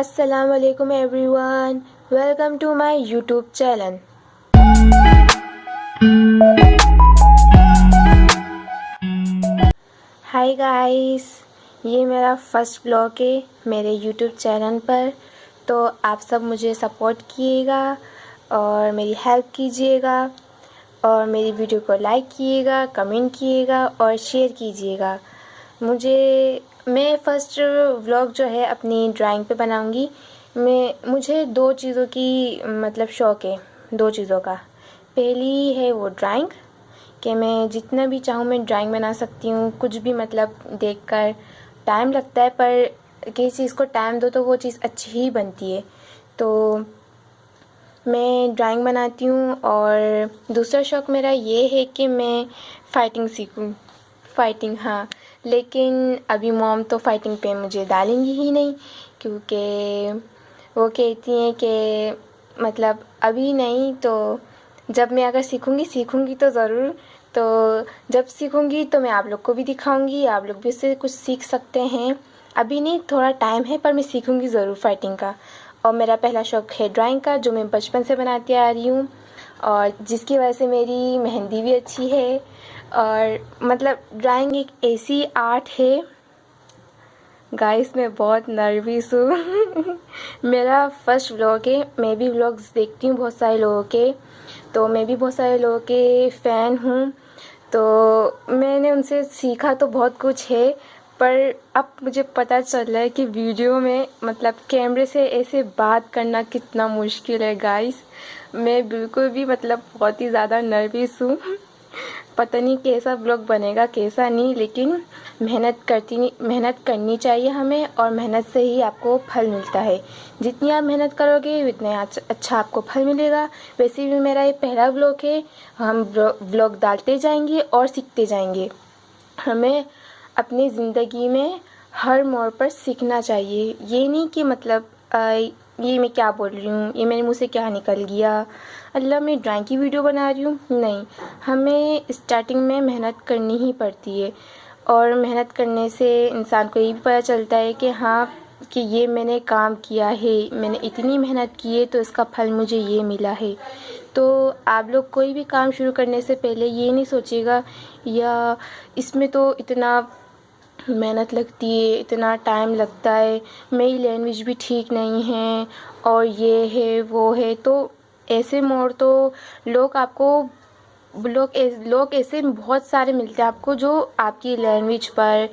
Assalamualaikum everyone, welcome to my YouTube channel. Hi guys, ये मेरा first blog है मेरे YouTube चैनल पर। तो आप सब मुझे सपोर्ट कीजिएगा और मेरी हेल्प कीजिएगा और मेरी वीडियो को लाइक कीजिएगा, कमेंट कीजिएगा और शेयर कीजिएगा। मैं फ़र्स्ट व्लॉग जो है अपनी ड्राइंग पे बनाऊंगी। मुझे दो चीज़ों की मतलब शौक़ है, दो चीज़ों का। पहली है वो ड्राइंग कि मैं जितना भी चाहूँ मैं ड्राइंग बना सकती हूँ, कुछ भी मतलब देखकर। टाइम लगता है पर किसी चीज़ को टाइम दो तो वो चीज़ अच्छी ही बनती है। तो मैं ड्राइंग बनाती हूँ। और दूसरा शौक़ मेरा ये है कि मैं फ़ाइटिंग सीखूँ। फ़ाइटिंग, हाँ, लेकिन अभी मॉम तो फ़ाइटिंग पे मुझे डालेंगी ही नहीं, क्योंकि वो कहती हैं कि मतलब अभी नहीं, तो जब मैं अगर सीखूँगी तो ज़रूर। तो जब सीखूँगी तो मैं आप लोग को भी दिखाऊँगी, आप लोग भी उससे कुछ सीख सकते हैं। अभी नहीं, थोड़ा टाइम है, पर मैं सीखूँगी ज़रूर फ़ाइटिंग का। और मेरा पहला शौक़ है ड्राइंग का, जो मैं बचपन से बनाती आ रही हूँ और जिसकी वजह से मेरी मेहंदी भी अच्छी है। और मतलब ड्राइंग एक ऐसी आर्ट है। गाइस, मैं बहुत नर्वस हूँ। मेरा फर्स्ट व्लॉग है। मैं भी व्लॉग्स देखती हूँ बहुत सारे लोगों के, तो मैं भी बहुत सारे लोगों के फ़ैन हूँ। तो मैंने उनसे सीखा तो बहुत कुछ है, पर अब मुझे पता चल रहा है कि वीडियो में मतलब कैमरे से ऐसे बात करना कितना मुश्किल है। गाइस, मैं बिल्कुल भी मतलब बहुत ही ज़्यादा नर्वस हूँ। पता नहीं कैसा ब्लॉग बनेगा कैसा नहीं, लेकिन मेहनत करनी चाहिए हमें, और मेहनत से ही आपको फल मिलता है। जितनी आप मेहनत करोगे उतना अच्छा आपको फल मिलेगा। वैसे भी मेरा ये पहला ब्लॉग है, हम ब्लॉग डालते जाएंगे और सीखते जाएंगे। हमें अपनी ज़िंदगी में हर मोड़ पर सीखना चाहिए। ये नहीं कि मतलब ये मैं क्या बोल रही हूँ, ये मेरे मुंह से क्या निकल गया, अल्लाह मैं ड्राइंग की वीडियो बना रही हूँ। नहीं, हमें स्टार्टिंग में मेहनत करनी ही पड़ती है। और मेहनत करने से इंसान को ये भी पता चलता है कि हाँ, कि ये मैंने काम किया है, मैंने इतनी मेहनत की है तो इसका फल मुझे ये मिला है। तो आप लोग कोई भी काम शुरू करने से पहले ये नहीं सोचिएगा या इसमें तो इतना मेहनत लगती है, इतना टाइम लगता है, मेरी लैंग्वेज भी ठीक नहीं है और ये है वो है। तो ऐसे मोड़ तो लोग ऐसे बहुत सारे मिलते हैं आपको, जो आपकी लैंग्वेज पर,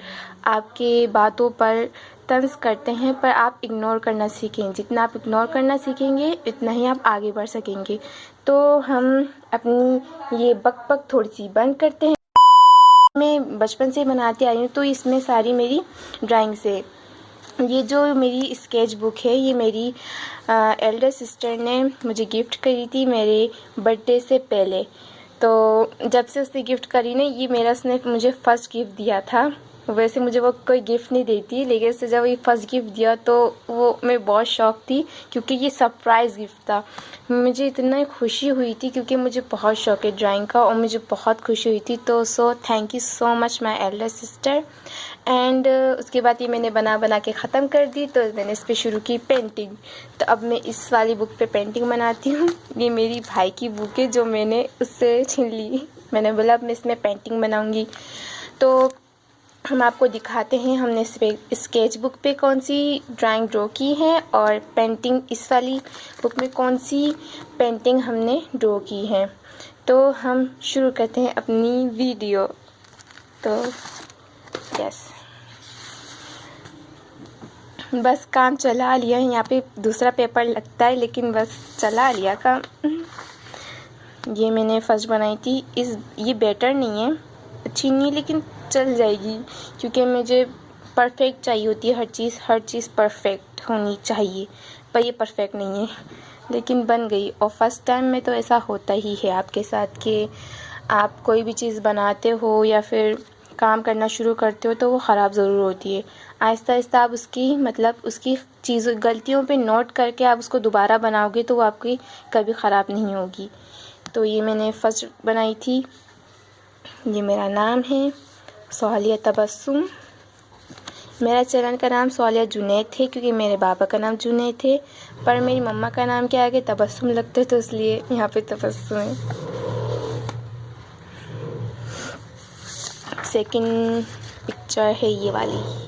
आपके बातों पर तंज करते हैं, पर आप इग्नोर करना सीखें। जितना आप इग्नोर करना सीखेंगे उतना ही आप आगे बढ़ सकेंगे। तो हम अपनी ये बक थोड़ी सी बंद करते हैं। मैं बचपन से बनाती आई हूँ, तो इसमें सारी मेरी ड्राइंग से। ये जो मेरी स्केच बुक है, ये मेरी एल्डर सिस्टर ने मुझे गिफ्ट करी थी मेरे बर्थडे से पहले। तो जब से उसने गिफ्ट करी ना, ये मेरा उसने मुझे फ़र्स्ट गिफ्ट दिया था। वैसे मुझे वो कोई गिफ्ट नहीं देती, लेकिन उससे जब ये फर्स्ट गिफ्ट दिया तो वो मैं बहुत शॉक थी, क्योंकि ये सरप्राइज़ गिफ्ट था। मुझे इतना खुशी हुई थी क्योंकि मुझे बहुत शौक है ड्राइंग का, और मुझे बहुत खुशी हुई थी। तो thank you so much my Elder sister. And उसके बाद ये मैंने बना के ख़त्म कर दी, तो मैंने इस पर शुरू की पेंटिंग। तो अब मैं इस वाली बुक पे पेंटिंग बनाती हूँ। ये मेरी भाई की बुक है जो मैंने उससे छीन ली। मैंने बोला अब मैं इसमें पेंटिंग बनाऊँगी। तो हम आपको दिखाते हैं हमने स्केच बुक पे कौन सी ड्राइंग ड्रॉ की है, और पेंटिंग इस वाली बुक में कौन सी पेंटिंग हमने ड्रॉ की है। तो हम शुरू करते हैं अपनी वीडियो। तो यस, बस काम चला लिया। यहाँ पे दूसरा पेपर लगता है, लेकिन बस चला लिया काम। ये मैंने फर्स्ट बनाई थी। ये बेटर नहीं है, अच्छी नहीं है, लेकिन चल जाएगी, क्योंकि मुझे परफेक्ट चाहिए होती है हर चीज़ परफेक्ट होनी चाहिए। पर ये परफेक्ट नहीं है, लेकिन बन गई। और फर्स्ट टाइम में तो ऐसा होता ही है आपके साथ कि आप कोई भी चीज़ बनाते हो या फिर काम करना शुरू करते हो तो वो ख़राब ज़रूर होती है। आहिस्ता आहिस्ता आप उसकी गलतियों पे नोट करके आप उसको दोबारा बनाओगे तो वो आपकी कभी ख़राब नहीं होगी। तो ये मैंने फर्स्ट बनाई थी। ये मेरा नाम है सोहालिया तबस्सुम। मेरा चैनल का नाम सौलिया जुनैद थे क्योंकि मेरे पापा का नाम जुनैद थे, पर मेरी मम्मा का नाम क्या आगे तबस्सुम लगता है तो इसलिए यहाँ पे तबस्सुम है। सेकंड पिक्चर है ये वाली।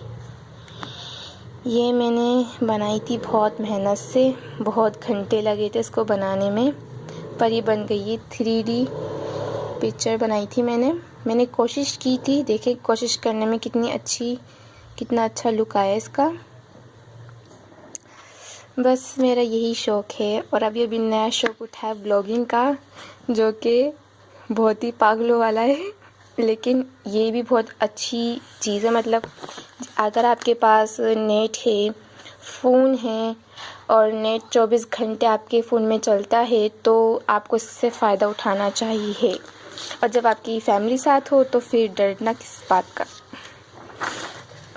ये मैंने बनाई थी बहुत मेहनत से, बहुत घंटे लगे थे इसको बनाने में, पर ये बन गई। ये 3D पिक्चर बनाई थी मैंने कोशिश की थी। देखिए कोशिश करने में कितना अच्छा लुक आया इसका। बस मेरा यही शौक़ है। और अभी नया शौक़ उठा है ब्लॉगिंग का, जो कि बहुत ही पागलों वाला है, लेकिन ये भी बहुत अच्छी चीज़ है। मतलब अगर आपके पास नेट है, फ़ोन है और नेट 24 घंटे आपके फ़ोन में चलता है तो आपको इससे फ़ायदा उठाना चाहिए। और जब आपकी फैमिली साथ हो तो फिर डरना किस बात का।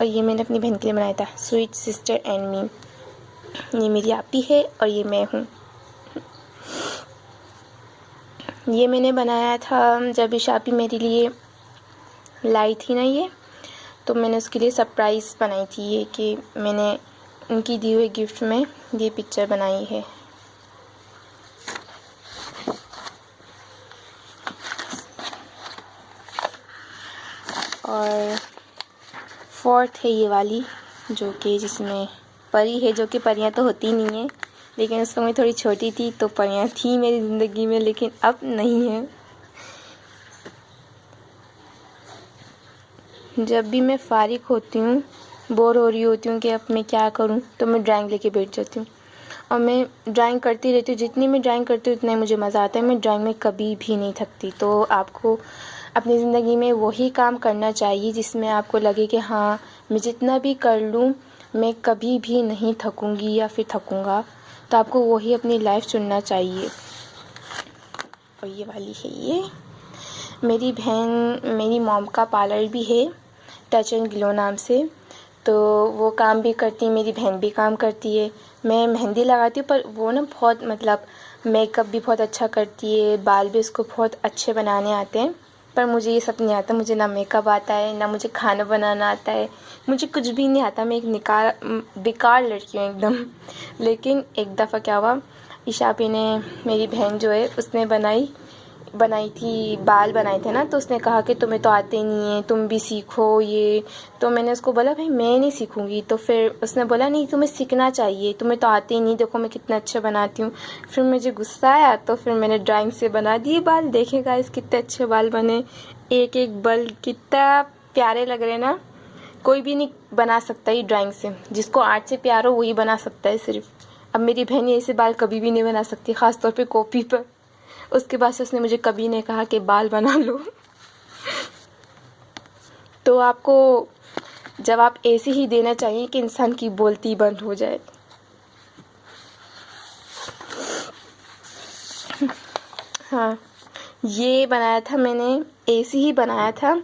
और ये मैंने अपनी बहन के लिए बनाया था, स्वीट सिस्टर एंड मी। ये मेरी आपी है और ये मैं हूँ। ये मैंने बनाया था जब इशापी मेरे लिए लाई थी ना ये, तो मैंने उसके लिए सरप्राइज़ बनाई थी ये, कि मैंने उनकी दी हुई गिफ्ट में ये पिक्चर बनाई है। और फोर्थ है ये वाली, जो कि जिसमें परी है, जो कि परियां तो होती नहीं है, लेकिन उस समय मैं थोड़ी छोटी थी तो परियां थी मेरी ज़िंदगी में, लेकिन अब नहीं है। जब भी मैं फ़ारिग होती हूँ, बोर हो रही होती हूँ कि अब मैं क्या करूँ, तो मैं ड्राइंग लेके बैठ जाती हूँ और मैं ड्राइंग करती रहती हूँ। जितनी मैं ड्राइंग करती हूँ उतना ही मुझे मज़ा आता है। मैं ड्राइंग में कभी भी नहीं थकती। तो आपको अपनी ज़िंदगी में वही काम करना चाहिए जिसमें आपको लगे कि हाँ, मैं जितना भी कर लूँ मैं कभी भी नहीं थकूँगी या फिर थकूँगा। तो आपको वही अपनी लाइफ चुनना चाहिए। और ये वाली है ये मेरी मॉम का पार्लर भी है, टच एंड ग्लो नाम से। तो वो काम भी करती है, मेरी बहन भी काम करती है। मैं मेहंदी लगाती हूँ, पर वो ना बहुत मतलब मेकअप भी बहुत अच्छा करती है, बाल भी उसको बहुत अच्छे बनाने आते हैं। पर मुझे ये सब नहीं आता। मुझे ना मेकअप आता है, ना मुझे खाना बनाना आता है, मुझे कुछ भी नहीं आता। मैं एक बेकार लड़की हूँ एकदम। लेकिन एक दफ़ा क्या हुआ, इशापी ने, मेरी बहन जो है, उसने बनाई थी, बाल बनाए थे ना, तो उसने कहा कि तुम्हें तो आते नहीं है, तुम भी सीखो ये। तो मैंने उसको बोला भाई मैं नहीं सीखूंगी। तो फिर उसने बोला नहीं, तुम्हें सीखना चाहिए, तुम्हें तो आते ही नहीं, देखो मैं कितना अच्छा बनाती हूँ। फिर मुझे गुस्सा आया तो फिर मैंने ड्राइंग से बना दिए बाल। देखे गाइस कितने अच्छे बाल बने, एक एक बाल कितना प्यारे लग रहे ना। कोई भी नहीं बना सकता ये ड्राइंग से, जिसको आर्ट से प्यार हो वही बना सकता है सिर्फ। अब मेरी बहन ऐसे बाल कभी भी नहीं बना सकती, ख़ास तौर पे कॉपी पर। उसके बाद से उसने मुझे कभी नहीं कहा कि बाल बना लो। तो आपको जवाब ऐसे ही देना चाहिए कि इंसान की बोलती बंद हो जाए। हाँ, ये बनाया था मैंने, ऐसे ही बनाया था।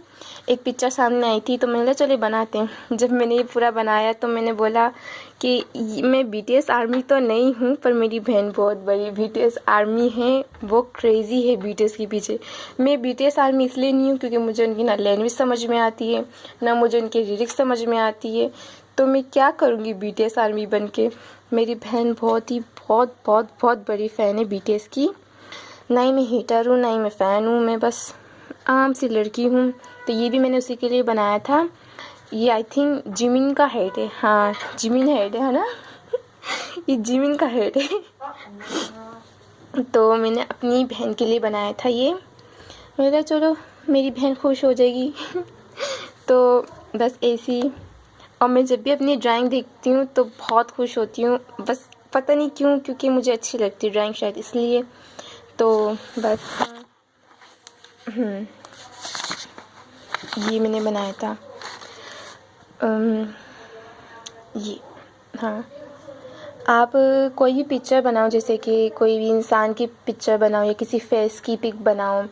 एक पिक्चर सामने आई थी तो मैंने बोला चलिए बनाते हैं। जब मैंने ये पूरा बनाया तो मैंने बोला कि मैं BTS आर्मी तो नहीं हूँ, पर मेरी बहन बहुत बड़ी BTS आर्मी है, वो क्रेज़ी है BTS के पीछे। मैं BTS आर्मी इसलिए नहीं हूँ क्योंकि मुझे उनकी ना लैंग्वेज समझ में आती है, ना मुझे उनके लिरिक्स समझ में आती है। तो मैं क्या करूँगी BTS आर्मी बन के। मेरी बहन बहुत बड़ी फ़ैन है BTS की। ना ही मैं हेटर हूँ, ना ही मैं फ़ैन हूँ, मैं बस आम सी लड़की हूँ। तो ये भी मैंने उसी के लिए बनाया था। ये आई थिंक जिमिन का हेड है। हाँ, जिमिन हेड है ना। ये जिमिन का हेड है। तो मैंने अपनी बहन के लिए बनाया था ये। मैंने चलो मेरी बहन खुश हो जाएगी। तो बस ऐसी। और मैं जब भी अपनी ड्राइंग देखती हूँ तो बहुत खुश होती हूँ, बस पता नहीं क्यों, क्योंकि मुझे अच्छी लगती है ड्राइंग शायद इसलिए। तो बस ये मैंने बनाया था। ये हाँ, आप कोई भी पिक्चर बनाओ, जैसे कि कोई भी इंसान की पिक्चर बनाओ या किसी फेस की पिक बनाओ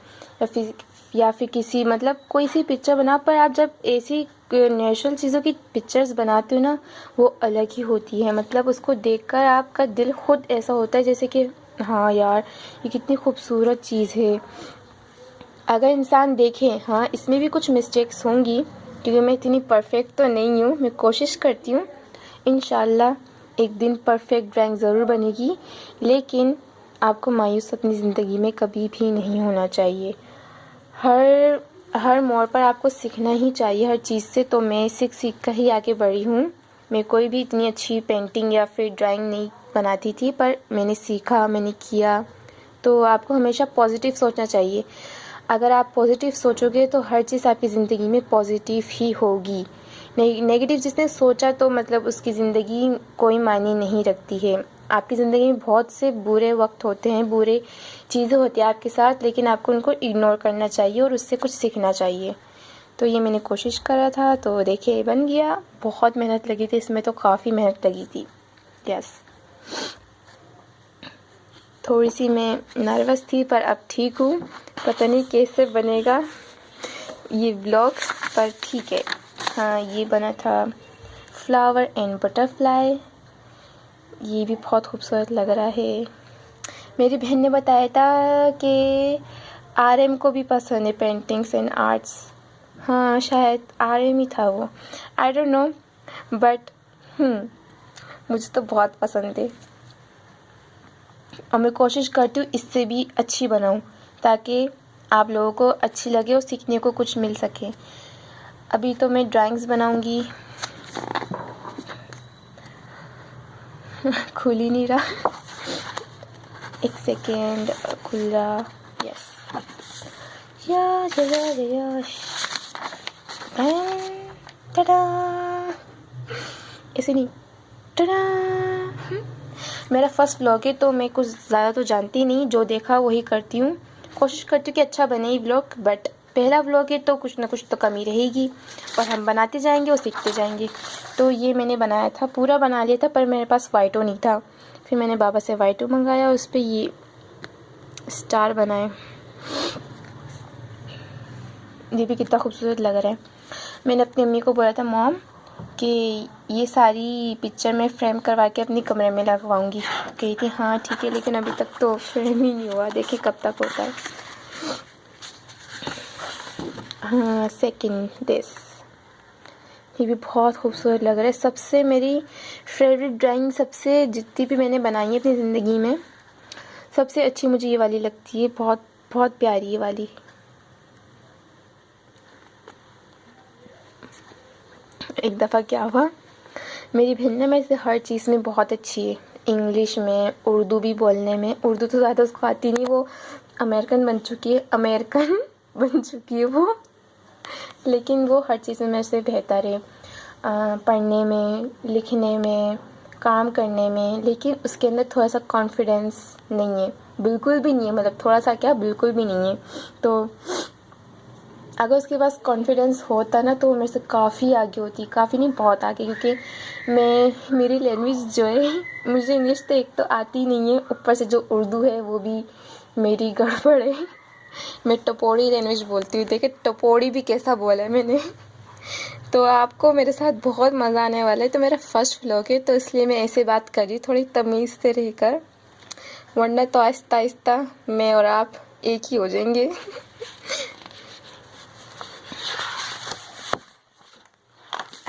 या फिर किसी मतलब कोई सी पिक्चर बनाओ, पर आप जब ऐसी नेचुरल चीज़ों की पिक्चर्स बनाते हो ना, वो अलग ही होती है। मतलब उसको देखकर आपका दिल खुद ऐसा होता है जैसे कि हाँ यार, ये कितनी खूबसूरत चीज़ है। अगर इंसान देखे हाँ इसमें भी कुछ मिस्टेक्स होंगी, क्योंकि मैं इतनी परफेक्ट तो नहीं हूँ। मैं कोशिश करती हूँ, इंशाल्लाह एक दिन परफेक्ट ड्राइंग ज़रूर बनेगी। लेकिन आपको मायूस अपनी ज़िंदगी में कभी भी नहीं होना चाहिए। हर मोड़ पर आपको सीखना ही चाहिए हर चीज़ से। तो मैं सीख कर ही आगे बढ़ी हूँ। मैं कोई भी इतनी अच्छी पेंटिंग या फिर ड्राइंग नहीं बनाती थी, पर मैंने सीखा, मैंने किया। तो आपको हमेशा पॉजिटिव सोचना चाहिए। अगर आप पॉजिटिव सोचोगे तो हर चीज़ आपकी ज़िंदगी में पॉजिटिव ही होगी। नेगेटिव जिसने सोचा तो मतलब उसकी ज़िंदगी कोई मायने नहीं रखती है। आपकी ज़िंदगी में बहुत से बुरे वक्त होते हैं, बुरे चीज़ें होती हैं आपके साथ, लेकिन आपको उनको इग्नोर करना चाहिए और उससे कुछ सीखना चाहिए। तो ये मैंने कोशिश करा था, तो देखिए बन गया। बहुत मेहनत लगी थी इसमें, तो काफ़ी मेहनत लगी थी। यस, थोड़ी सी मैं नर्वस थी, पर अब ठीक हूँ। पता नहीं कैसे बनेगा ये व्लॉग, पर ठीक है। हाँ, ये बना था फ्लावर एंड बटरफ्लाई। ये भी बहुत खूबसूरत लग रहा है। मेरी बहन ने बताया था कि RM को भी पसंद है पेंटिंग्स एंड आर्ट्स। हाँ, शायद RM ही था वो, आई डोंट नो, बट मुझे तो बहुत पसंद है। और मैं कोशिश करती हूँ इससे भी अच्छी बनाऊँ, ताकि आप लोगों को अच्छी लगे और सीखने को कुछ मिल सके। अभी तो मैं ड्राइंग्स बनाऊँगी। खुल ही नहीं रहा, एक सेकेंड, खुल रहा। यस, टाडा, ऐसे नहीं, टाडा। मेरा फर्स्ट व्लॉग है, तो मैं कुछ ज़्यादा तो जानती नहीं, जो देखा वही करती हूँ। कोशिश करती हूँ कि अच्छा बने ही व्लॉग, बट पहला व्लॉग है तो कुछ ना कुछ तो कमी रहेगी, और हम बनाते जाएंगे और सीखते जाएंगे। तो ये मैंने बनाया था, पूरा बना लिया था, पर मेरे पास वाइटो नहीं था। फिर मैंने बाबा से वाइटो मंगाया, उस पर ये स्टार बनाए। ये भी कितना खूबसूरत लग रहा है। मैंने अपनी अम्मी को बोला था, मॉम, कि ये सारी पिक्चर मैं फ्रेम करवा के अपनी कमरे में लगवाऊंगी। कही थी हाँ ठीक है, लेकिन अभी तक तो फ्रेम ही नहीं हुआ, देखिए कब तक होता है। हाँ, सेकंड दिस, ये भी बहुत खूबसूरत लग रहा है। सबसे मेरी फेवरेट ड्राइंग, सबसे जितनी भी मैंने बनाई है अपनी ज़िंदगी में, सबसे अच्छी मुझे ये वाली लगती है। बहुत बहुत प्यारी ये वाली। एक दफ़ा क्या हुआ, मेरी बहन ने मेरे से हर चीज़ में बहुत अच्छी है, इंग्लिश में, उर्दू भी बोलने में। उर्दू तो ज़्यादा उसको आती नहीं, वो अमेरिकन बन चुकी है वो, लेकिन वो हर चीज़ में मेरे से बेहतर है, पढ़ने में, लिखने में, काम करने में। लेकिन उसके अंदर थोड़ा सा कॉन्फिडेंस नहीं है, बिल्कुल भी नहीं है, मतलब थोड़ा सा क्या, बिल्कुल भी नहीं है। तो अगर उसके पास कॉन्फिडेंस होता ना, तो मेरे से काफ़ी आगे होती, काफ़ी नहीं बहुत आगे, क्योंकि मेरी लैंग्वेज जो है, मुझे इंग्लिश तो एक तो आती नहीं है, ऊपर से जो उर्दू है वो भी मेरी गड़बड़ है। मैं टपोरी लैंग्वेज बोलती हूँ, देखिए टपोरी भी कैसा बोला है मैंने। तो आपको मेरे साथ बहुत मज़ा आने वाला है। तो मेरा फर्स्ट व्लॉग है, तो इसलिए मैं ऐसे बात कर रही, थोड़ी तमीज़ से रहकर, वरना तो आहिस्ता आहिस्ता मैं और आप एक ही हो जाएंगे।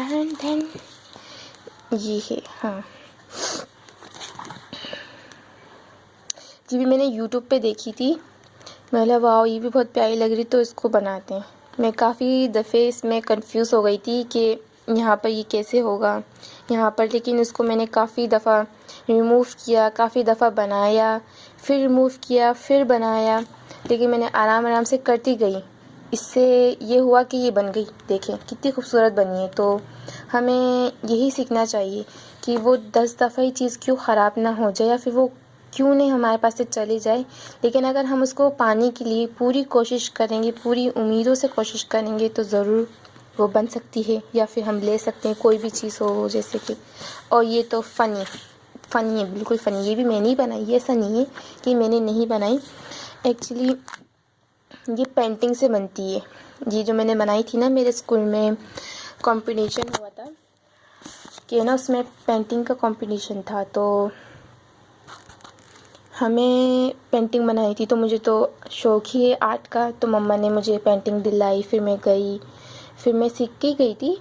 एंड देन ये है, हाँ, ये भी मैंने यूट्यूब पे देखी थी। मतलब वाह, ये भी बहुत प्यारी लग रही, तो इसको बनाते हैं। मैं काफ़ी दफ़े इसमें कंफ्यूज हो गई थी कि यहाँ पर ये कैसे होगा यहाँ पर, लेकिन इसको मैंने काफ़ी दफ़ा रिमूव किया, काफ़ी दफ़ा बनाया, फिर रिमूव किया, फिर बनाया, लेकिन मैंने आराम आराम से करती गई। इससे ये हुआ कि ये बन गई। देखें कितनी खूबसूरत बनी है। तो हमें यही सीखना चाहिए कि वो 10 दफ़ा ही चीज़ क्यों ख़राब ना हो जाए, या फिर वो क्यों नहीं हमारे पास से चली जाए, लेकिन अगर हम उसको पाने के लिए पूरी कोशिश करेंगे, पूरी उम्मीदों से कोशिश करेंगे, तो ज़रूर वो बन सकती है, या फिर हम ले सकते हैं कोई भी चीज़ हो, जैसे कि। और ये तो फ़नी है, बिल्कुल फ़नी। ये भी मैंने ही बनाई है, ऐसा नहीं है कि मैंने नहीं बनाई। एक्चुअली ये पेंटिंग से बनती है। ये जो मैंने बनाई थी ना, मेरे स्कूल में कंपटीशन हुआ था कि ना, उसमें पेंटिंग का कंपटीशन था, तो हमें पेंटिंग बनाई थी। तो मुझे तो शौक़ ही है आर्ट का, तो मम्मा ने मुझे पेंटिंग दिलाई, फिर मैं गई, फिर मैं सीख के गई थी,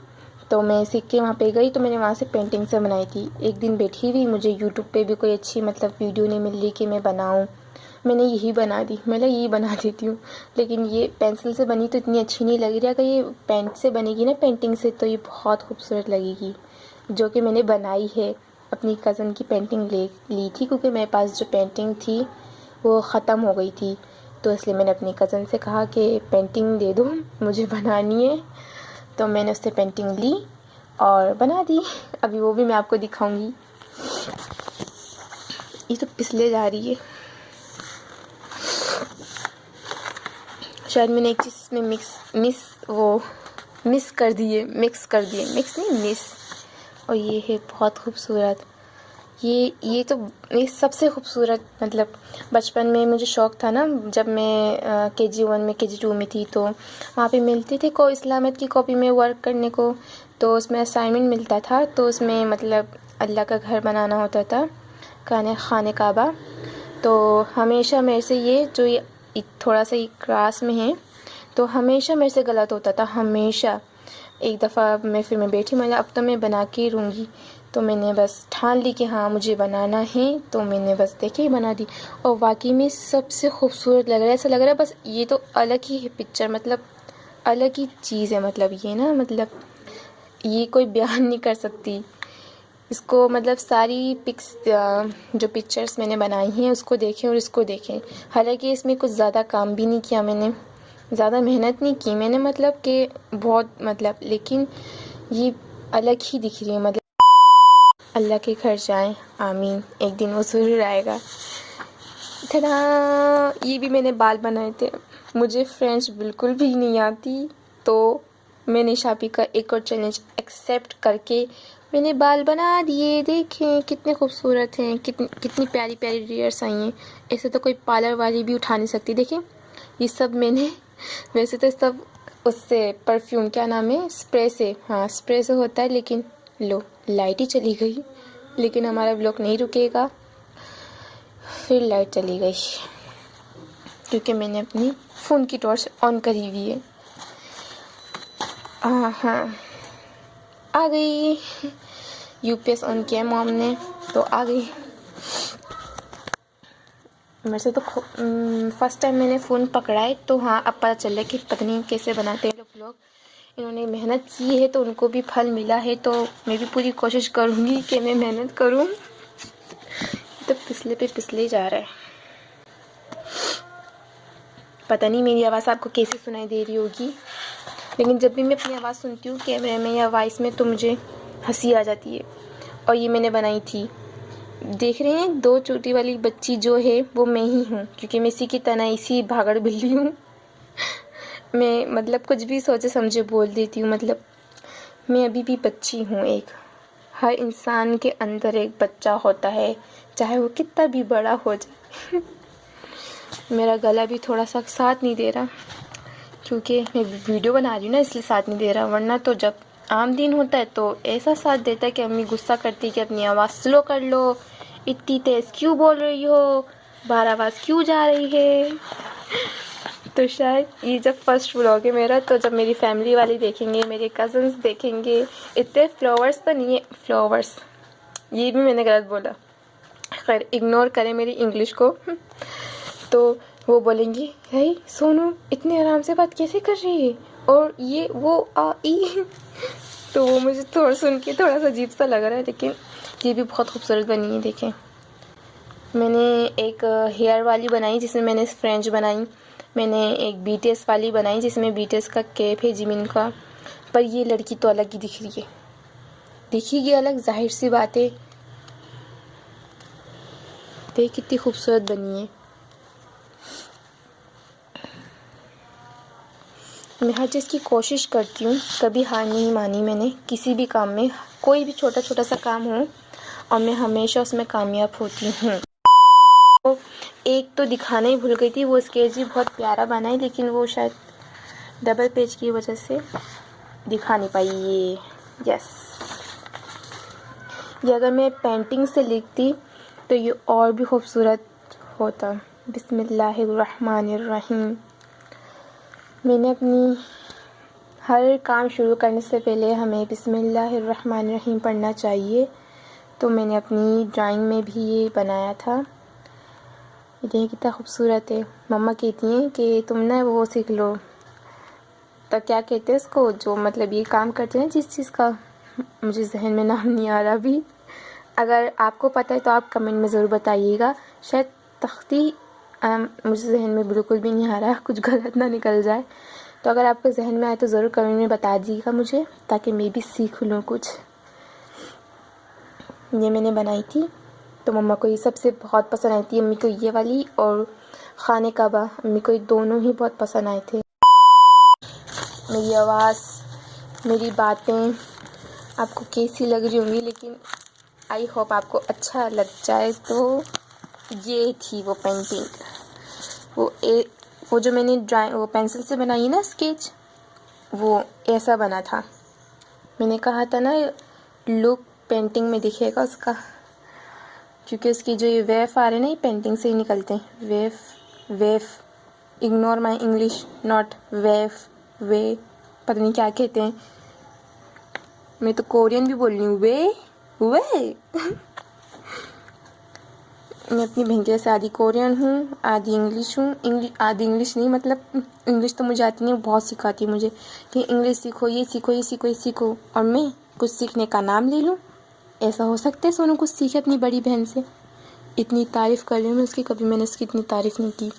तो मैं सीख के वहाँ पे गई तो मैंने वहाँ से पेंटिंग से बनाई थी। एक दिन बैठी हुई, मुझे यूट्यूब पे भी कोई अच्छी मतलब वीडियो नहीं मिल रही कि मैं बनाऊँ, मैंने यही बना दी, मैं यही बना देती हूँ। लेकिन ये पेंसिल से बनी तो इतनी अच्छी नहीं लग रही है। अगर ये पेंट से बनेगी ना पेंटिंग से तो ये बहुत खूबसूरत लगेगी। जो कि मैंने बनाई है, अपनी कज़न की पेंटिंग ली थी, क्योंकि मेरे पास जो पेंटिंग थी वो ख़त्म हो गई थी। तो इसलिए मैंने अपनी कज़न से कहा कि पेंटिंग दे दो, मुझे बनानी है। तो मैंने उससे पेंटिंग ली और बना दी। अभी वो भी मैं आपको दिखाऊंगी। ये तो पिसले जा रही है। शायद मैंने एक चीज़ इसमें मिक्स कर दिए, मिक्स नहीं, मिस। और ये है बहुत खूबसूरत। ये तो ये सबसे खूबसूरत, मतलब बचपन में मुझे शौक़ था ना, जब मैं KG1 में KG2 में थी, तो वहाँ पे मिलती थी इस्लामियत की कॉपी में वर्क करने को। तो उसमें असाइनमेंट मिलता था, तो उसमें मतलब अल्लाह का घर बनाना होता था, खाने काबा। तो हमेशा मेरे से ये थोड़ा सा ये क्लास में है, तो हमेशा मेरे से गलत होता था, हमेशा। एक दफ़ा मैं बैठी, मतलब अब तो मैं बना के ही रहूँगी। तो मैंने बस ठान ली कि हाँ मुझे बनाना है, तो मैंने बस देखे ही बना दी। और वाकई में सबसे खूबसूरत लग रहा है, ऐसा लग रहा है बस ये तो अलग ही है पिक्चर, मतलब अलग ही चीज़ है। मतलब ये ना, मतलब ये कोई बयान नहीं कर सकती इसको। मतलब सारी जो पिक्चर्स मैंने बनाई हैं उसको देखें और इसको देखें। हालांकि इसमें कुछ ज़्यादा काम भी नहीं किया मैंने, ज़्यादा मेहनत नहीं की मैंने, मतलब कि बहुत मतलब, लेकिन ये अलग ही दिख रही है। मतलब अल्लाह के घर जाएं, आमीन, एक दिन वो ज़रूर आएगा। था ये भी मैंने बाल बनाए थे। मुझे फ्रेंच बिल्कुल भी नहीं आती, तो मैंने शापी का एक और चैलेंज एक्सेप्ट करके मैंने बाल बना दिए। देखें कितने खूबसूरत हैं, कितनी प्यारी प्यारी लेयर्स आई हैं। ऐसे तो कोई पार्लर वाली भी उठा नहीं सकती। देखें ये सब मैंने, वैसे तो सब उससे परफ्यूम, क्या नाम है, स्प्रे से, हाँ स्प्रे से होता है। लेकिन लो लाइट ही चली गई, लेकिन हमारा व्लॉग नहीं रुकेगा। फिर लाइट चली गई क्योंकि मैंने अपनी फ़ोन की टॉर्च ऑन करी हुई है। हाँ आ गई, UPS ऑन किया मॉम ने तो आ गई। मेरे से तो फर्स्ट टाइम मैंने फ़ोन पकड़ा है, तो हाँ अब पता चल रहा है कि पता नहीं कैसे बनाते हैं लोग व्लॉग। इन्होंने मेहनत की है तो उनको भी फल मिला है, तो मैं भी पूरी कोशिश करूँगी कि मैं मेहनत करूँ। तो पिछले जा रहा है। पता नहीं मेरी आवाज़ आपको कैसे सुनाई दे रही होगी, लेकिन जब भी मैं अपनी आवाज़ सुनती हूँ कैमरे में या वॉइस में तो मुझे हंसी आ जाती है। और ये मैंने बनाई थी, देख रहे हैं, 2 चोटी वाली बच्ची जो है वो मैं ही हूँ, क्योंकि मैं इसी की तरह इसी भागड़ बिल्ली हूँ। मैं मतलब कुछ भी सोचे समझे बोल देती हूँ। मतलब मैं अभी भी बच्ची हूँ एक। हर इंसान के अंदर एक बच्चा होता है, चाहे वो कितना भी बड़ा हो जाए। मेरा गला भी थोड़ा सा साथ नहीं दे रहा, क्योंकि मैं वीडियो बना रही हूँ ना, इसलिए साथ नहीं दे रहा। वरना तो जब आम दिन होता है तो ऐसा साथ देता है कि अम्मी गुस्सा करती है कि अपनी आवाज़ स्लो कर लो, इतनी तेज़ क्यों बोल रही हो, बाहर आवाज़ क्यों जा रही है। तो शायद ये जब फर्स्ट व्लॉग है मेरा, तो जब मेरी फैमिली वाले देखेंगे, मेरे कज़न्स देखेंगे, इतने फ्लावर्स तो नहीं है, फ्लावर्स ये भी मैंने गलत बोला, खैर इग्नोर करें मेरी इंग्लिश को। तो वो बोलेंगे हे सोनू इतने आराम से बात कैसे कर रही है, और ये वो आ ई। तो वो मुझे थोड़ा सुन के थोड़ा सा अजीब सा लग रहा है, लेकिन ये भी बहुत खूबसूरत बनी है। देखें मैंने एक हेयर वाली बनाई जिसमें मैंने फ्रेंच बनाई, मैंने एक BTS वाली बनाई जिसमें BTS का कैप है जिमिन का। पर ये लड़की तो अलग ही दिख रही है, दिखेगी अलग, जाहिर सी बात है। देख कितनी खूबसूरत बनी है। मैं हर चीज़ की कोशिश करती हूँ, कभी हार नहीं मानी मैंने किसी भी काम में। कोई भी छोटा छोटा सा काम हो और मैं हमेशा उसमें कामयाब होती हूँ। तो एक तो दिखाना ही भूल गई थी, वो स्केच भी बहुत प्यारा बना है, लेकिन वो शायद डबल पेज की वजह से दिखा नहीं पाई। यस, ये अगर मैं पेंटिंग से लिखती तो ये और भी खूबसूरत होता। बिस्मिल्लाहिर्रहमानिर्रहीम। मैंने अपनी हर काम शुरू करने से पहले हमें बिस्मिल्लाहिर्रहमानिर्रहीम पढ़ना चाहिए। तो मैंने अपनी ड्राइंग में भी ये बनाया था। ये देखिए कितना खूबसूरत है। मम्मा कहती हैं कि तुम ना वो सीख लो, तो क्या कहते हैं उसको, जो मतलब ये काम करते हैं जिस चीज़ का, मुझे जहन में नाम नहीं आ रहा अभी। अगर आपको पता है तो आप कमेंट में ज़रूर बताइएगा। शायद तख्ती मुझे जहन में बिल्कुल भी नहीं आ रहा, कुछ गलत ना निकल जाए। तो अगर आपको जहन में आए तो ज़रूर कमेंट में बता दीजिएगा मुझे, ताकि मैं भी सीख लूँ कुछ। ये मैंने बनाई थी, तो मम्मा को ये सबसे बहुत पसंद आई थी। अम्मी को ये वाली और खाने काबा, अम्मी को ये दोनों ही बहुत पसंद आए थे। मेरी आवाज़, मेरी बातें आपको कैसी लग रही होंगी, लेकिन आई होप आपको अच्छा लग जाए। तो ये थी वो पेंटिंग, वो जो मैंने वो पेंसिल से बनाई ना स्केच, वो ऐसा बना था। मैंने कहा था ना लुक पेंटिंग में दिखेगा उसका, क्योंकि उसकी जो ये वेव आ रहे हैं ना, ये पेंटिंग से ही निकलते हैं। We've ignore my English, not we've, we पता नहीं क्या कहते हैं। मैं तो कोरियन भी बोल रही हूँ, वे मैं अपनी बहन के जैसे आधी कोरियन हूँ, आधी इंग्लिश हूँ। आधी इंग्लिश नहीं, मतलब इंग्लिश तो मुझे आती नहीं, बहुत सिखाती है मुझे कि इंग्लिश सीखो, ये सीखो, ये सीखो, ये सीखो, और मैं कुछ सीखने का नाम ले लूँ। ऐसा हो सकता है सोनू कुछ सीखे अपनी बड़ी बहन से? इतनी तारीफ़ कर रही हूँ मैं उसकी, कभी मैंने उसकी इतनी तारीफ़ नहीं की।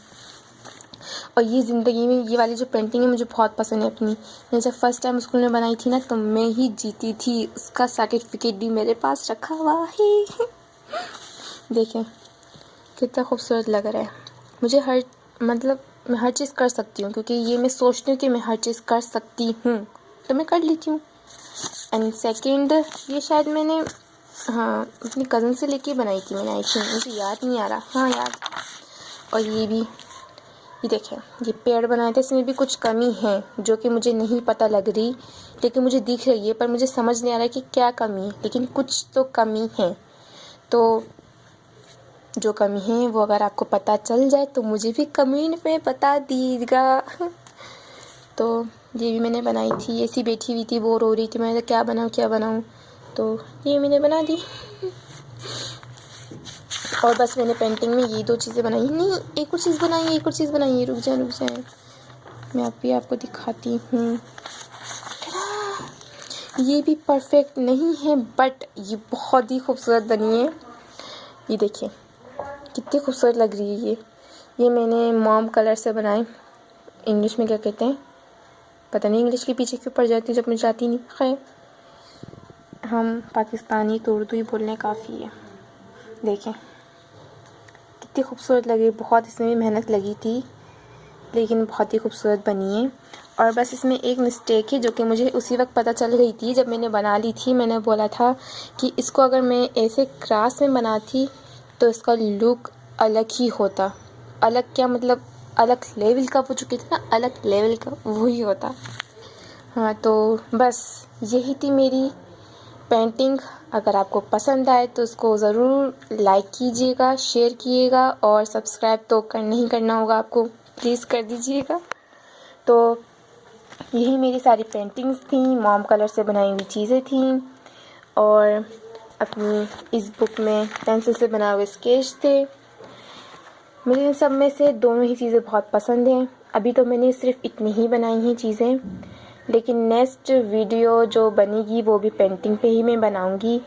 और ये ज़िंदगी में ये वाली जो पेंटिंग है मुझे बहुत पसंद है अपनी। मैं जब फर्स्ट टाइम स्कूल में बनाई थी ना, तो मैं ही जीती थी, उसका सर्टिफिकेट भी मेरे पास रखा हुआ है। देखें कितना खूबसूरत लग रहा है। मुझे मैं हर चीज़ कर सकती हूँ, क्योंकि ये मैं सोचती हूँ कि मैं हर चीज़ कर सकती हूँ, तो मैं कर लेती हूँ। एंड सेकंड, ये शायद मैंने अपनी कज़न से लेके बनाई थी मैंने, आई थिंक, मुझे याद नहीं आ रहा। हाँ याद। और ये देखें, ये पेड़ बनाए थे, इसमें भी कुछ कमी है जो कि मुझे नहीं पता लग रही, लेकिन मुझे दिख रही है, पर मुझे समझ नहीं आ रहा कि क्या कमी है, लेकिन कुछ तो कमी है। तो जो कमी है वो अगर आपको पता चल जाए तो मुझे भी कमेंट में बता दीजिएगा। तो ये भी मैंने बनाई थी, ऐसी बैठी हुई थी, बोर हो रही थी, मैंने क्या बनाऊँ, तो ये मैंने बना दी। और बस मैंने पेंटिंग में ये 2 चीज़ें बनाई, नहीं एक और चीज़ बनाई, रुक जाए मैं आपको दिखाती हूँ। ये भी परफेक्ट नहीं है, बट ये बहुत ही खूबसूरत बनी है। ये देखिए कितनी खूबसूरत लग रही है ये मैंने मॉम कलर से बनाए। इंग्लिश में क्या कहते हैं पता नहीं, इंग्लिश के पीछे क्यों पड़ जाती जब मुझे आती नहीं। खैर, हम पाकिस्तानी तो उर्दू ही बोलने काफ़ी है। देखें कितनी खूबसूरत लगी, बहुत इसमें भी मेहनत लगी थी, लेकिन बहुत ही खूबसूरत बनी है। और बस इसमें एक मिस्टेक है जो कि मुझे उसी वक्त पता चल गई थी जब मैंने बना ली थी। मैंने बोला था कि इसको अगर मैं ऐसे क्रास में बनाती तो इसका लुक अलग ही होता। अलग क्या मतलब, अलग लेवल का, वो जो कहते हैं ना अलग लेवल का, वही होता। हाँ, तो बस यही थी मेरी पेंटिंग। अगर आपको पसंद आए तो उसको ज़रूर लाइक कीजिएगा, शेयर कीजिएगा, और सब्सक्राइब तो नहीं करना होगा आपको, प्लीज़ कर दीजिएगा। तो यही मेरी सारी पेंटिंग्स थी, मॉम कलर से बनाई हुई चीज़ें थी, और अपनी इस बुक में पेंसिल से बनाए हुए स्केच थे। मुझे इन सब में से दोनों ही चीज़ें बहुत पसंद हैं। अभी तो मैंने सिर्फ इतनी ही बनाई हैं चीज़ें, लेकिन नेक्स्ट वीडियो जो बनेगी वो भी पेंटिंग पे ही मैं बनाऊंगी,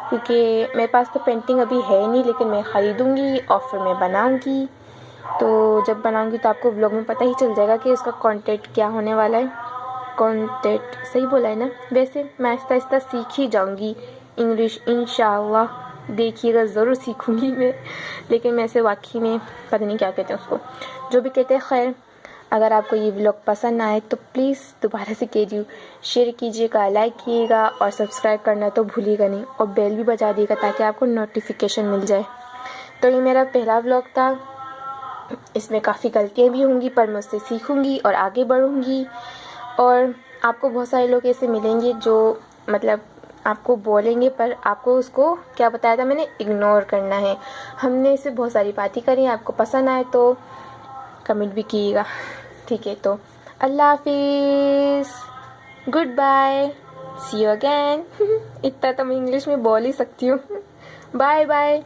क्योंकि मेरे पास तो पेंटिंग अभी है नहीं, लेकिन मैं ख़रीदूँगी और फिर मैं बनाऊंगी। तो जब बनाऊंगी तो आपको व्लॉग में पता ही चल जाएगा कि उसका कंटेंट क्या होने वाला है। कंटेंट सही बोला है ना? वैसे मैं आहिस्ता आहिस्ता सीख ही जाऊंगी इंग्लिश, इंशाल्लाह। देखिएगा, ज़रूर सीखूंगी मैं, लेकिन मैं ऐसे वाकई में पता नहीं क्या कहते हैं उसको, जो भी कहते हैं। खैर, अगर आपको ये व्लॉग पसंद आए तो प्लीज़ दोबारा से कह रही हूँ, शेयर कीजिएगा, लाइक कीजिएगा, और सब्सक्राइब करना तो भूलिएगा नहीं, और बेल भी बजा दीजिएगा ताकि आपको नोटिफिकेशन मिल जाए। तो ये मेरा पहला व्लॉग था। इसमें काफ़ी गलतियाँ भी होंगी, पर मैं उससे सीखूँगी और आगे बढ़ूँगी। और आपको बहुत सारे लोग ऐसे मिलेंगे जो मतलब आपको बोलेंगे, पर आपको उसको क्या बताया था मैंने, इग्नोर करना है। हमने इस पर बहुत सारी बातें करी। आपको पसंद आए तो कमेंट भी कीजिएगा, ठीक है? तो अल्लाह हाफिज़। Good bye, see you again. इतना तो मैं इंग्लिश में बोल ही सकती हूँ। Bye bye.